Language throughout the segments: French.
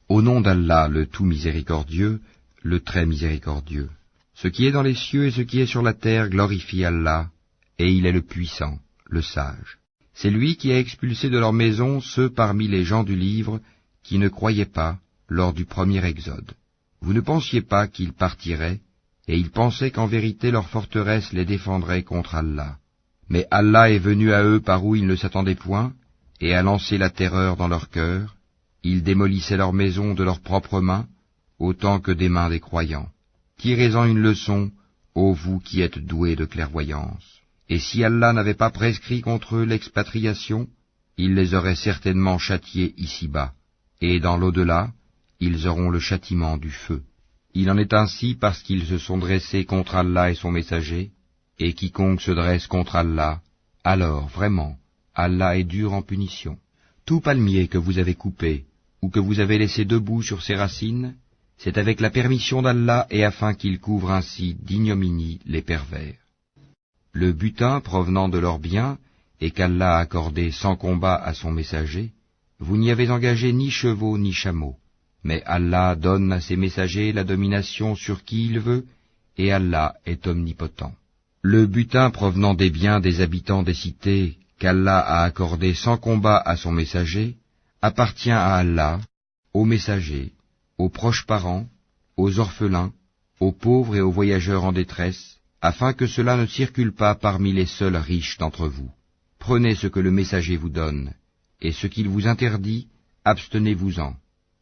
Au nom d'Allah, le tout miséricordieux, le très miséricordieux. Ce qui est dans les cieux et ce qui est sur la terre glorifie Allah, et il est le puissant, le sage. C'est lui qui a expulsé de leur maison ceux parmi les gens du livre qui ne croyaient pas lors du premier exode. Vous ne pensiez pas qu'ils partiraient, et ils pensaient qu'en vérité leur forteresse les défendrait contre Allah. Mais Allah est venu à eux par où ils ne s'attendaient point, et a lancé la terreur dans leur cœur. Ils démolissaient leurs maisons de leurs propres mains, autant que des mains des croyants. Tirez-en une leçon, ô vous qui êtes doués de clairvoyance. Et si Allah n'avait pas prescrit contre eux l'expatriation, il les aurait certainement châtiés ici-bas, et dans l'au-delà, ils auront le châtiment du feu. Il en est ainsi parce qu'ils se sont dressés contre Allah et son messager, et quiconque se dresse contre Allah, alors vraiment, Allah est dur en punition. Tout palmier que vous avez coupé, ou que vous avez laissé debout sur ses racines, c'est avec la permission d'Allah et afin qu'il couvre ainsi d'ignominie les pervers. Le butin provenant de leurs biens, et qu'Allah a accordé sans combat à son messager, vous n'y avez engagé ni chevaux ni chameaux. Mais Allah donne à ses messagers la domination sur qui il veut, et Allah est omnipotent. Le butin provenant des biens des habitants des cités, qu'Allah a accordé sans combat à son messager, appartient à Allah, aux messagers, aux proches parents, aux orphelins, aux pauvres et aux voyageurs en détresse, afin que cela ne circule pas parmi les seuls riches d'entre vous. Prenez ce que le messager vous donne, et ce qu'il vous interdit, abstenez-vous-en,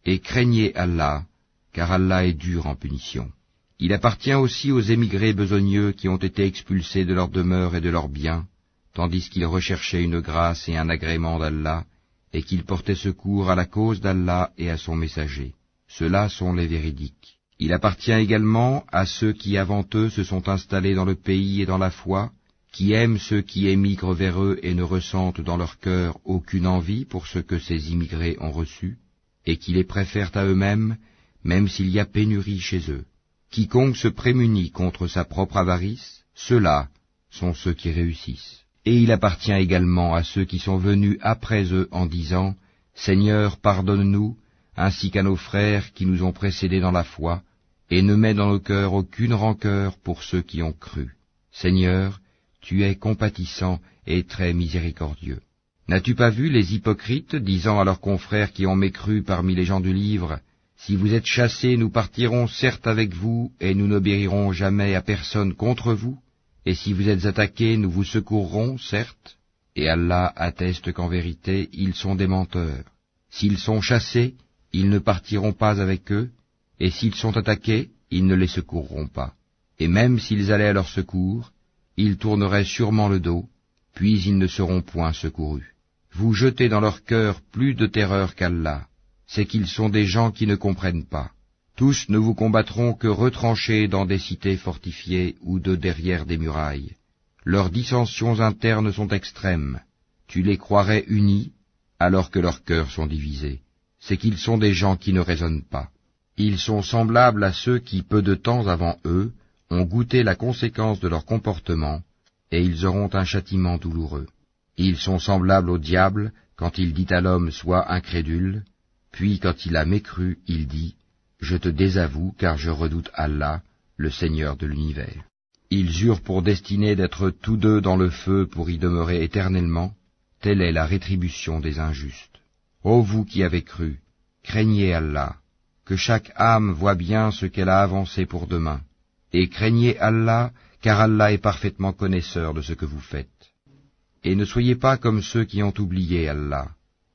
et craignez Allah, car Allah est dur en punition. Il appartient aussi aux émigrés besogneux qui ont été expulsés de leur demeure et de leurs biens, tandis qu'ils recherchaient une grâce et un agrément d'Allah, et qu'ils portaient secours à la cause d'Allah et à son messager. Ceux-là sont les véridiques. Il appartient également à ceux qui avant eux se sont installés dans le pays et dans la foi, qui aiment ceux qui émigrent vers eux et ne ressentent dans leur cœur aucune envie pour ce que ces immigrés ont reçu, et qui les préfèrent à eux-mêmes, même s'il y a pénurie chez eux. Quiconque se prémunit contre sa propre avarice, ceux-là sont ceux qui réussissent. Et il appartient également à ceux qui sont venus après eux en disant « Seigneur, pardonne-nous, ainsi qu'à nos frères qui nous ont précédés dans la foi, et ne mets dans nos cœurs aucune rancœur pour ceux qui ont cru. Seigneur, tu es compatissant et très miséricordieux. » N'as-tu pas vu les hypocrites disant à leurs confrères qui ont mécru parmi les gens du livre, « Si vous êtes chassés, nous partirons certes avec vous, et nous n'obéirons jamais à personne contre vous, et si vous êtes attaqués, nous vous secourrons, certes. » Et Allah atteste qu'en vérité, ils sont des menteurs. S'ils sont chassés, ils ne partiront pas avec eux, et s'ils sont attaqués, ils ne les secourront pas. Et même s'ils allaient à leur secours, ils tourneraient sûrement le dos, puis ils ne seront point secourus. Vous jetez dans leur cœur plus de terreur qu'Allah, c'est qu'ils sont des gens qui ne comprennent pas. Tous ne vous combattront que retranchés dans des cités fortifiées ou de derrière des murailles. Leurs dissensions internes sont extrêmes. Tu les croirais unis, alors que leurs cœurs sont divisés. C'est qu'ils sont des gens qui ne raisonnent pas. Ils sont semblables à ceux qui, peu de temps avant eux, ont goûté la conséquence de leur comportement, et ils auront un châtiment douloureux. Ils sont semblables au diable quand il dit à l'homme « Sois incrédule », puis quand il a mécru, il dit « Je te désavoue car je redoute Allah, le Seigneur de l'univers. » Ils eurent pour destinée d'être tous deux dans le feu pour y demeurer éternellement, telle est la rétribution des injustes. Ô vous qui avez cru, craignez Allah, que chaque âme voie bien ce qu'elle a avancé pour demain, et craignez Allah, car Allah est parfaitement connaisseur de ce que vous faites. Et ne soyez pas comme ceux qui ont oublié Allah.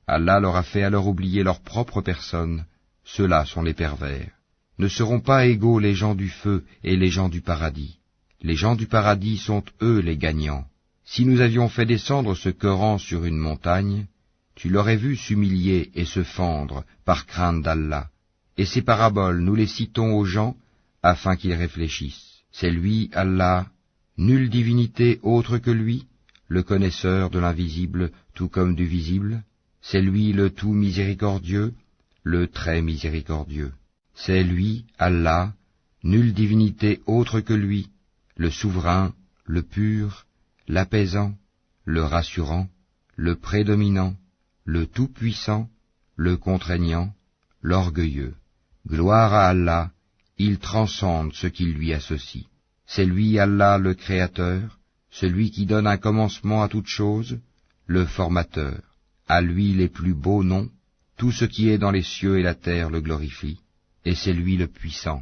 Allah leur a fait alors oublier leur propre personne, ceux-là sont les pervers. Ne seront pas égaux les gens du feu et les gens du paradis. Les gens du paradis sont eux les gagnants. Si nous avions fait descendre ce Coran sur une montagne, tu l'aurais vu s'humilier et se fendre par crainte d'Allah. Et ces paraboles, nous les citons aux gens afin qu'ils réfléchissent. C'est lui, Allah, nulle divinité autre que lui, le connaisseur de l'invisible tout comme du visible. C'est lui le tout miséricordieux, le très miséricordieux. C'est lui, Allah, nulle divinité autre que lui, le souverain, le pur, l'apaisant, le rassurant, le prédominant, le tout-puissant, le contraignant, l'orgueilleux. Gloire à Allah, il transcende ce qui lui associe. C'est lui Allah le Créateur, celui qui donne un commencement à toute chose, le Formateur. À lui les plus beaux noms, tout ce qui est dans les cieux et la terre le glorifie, et c'est lui le puissant.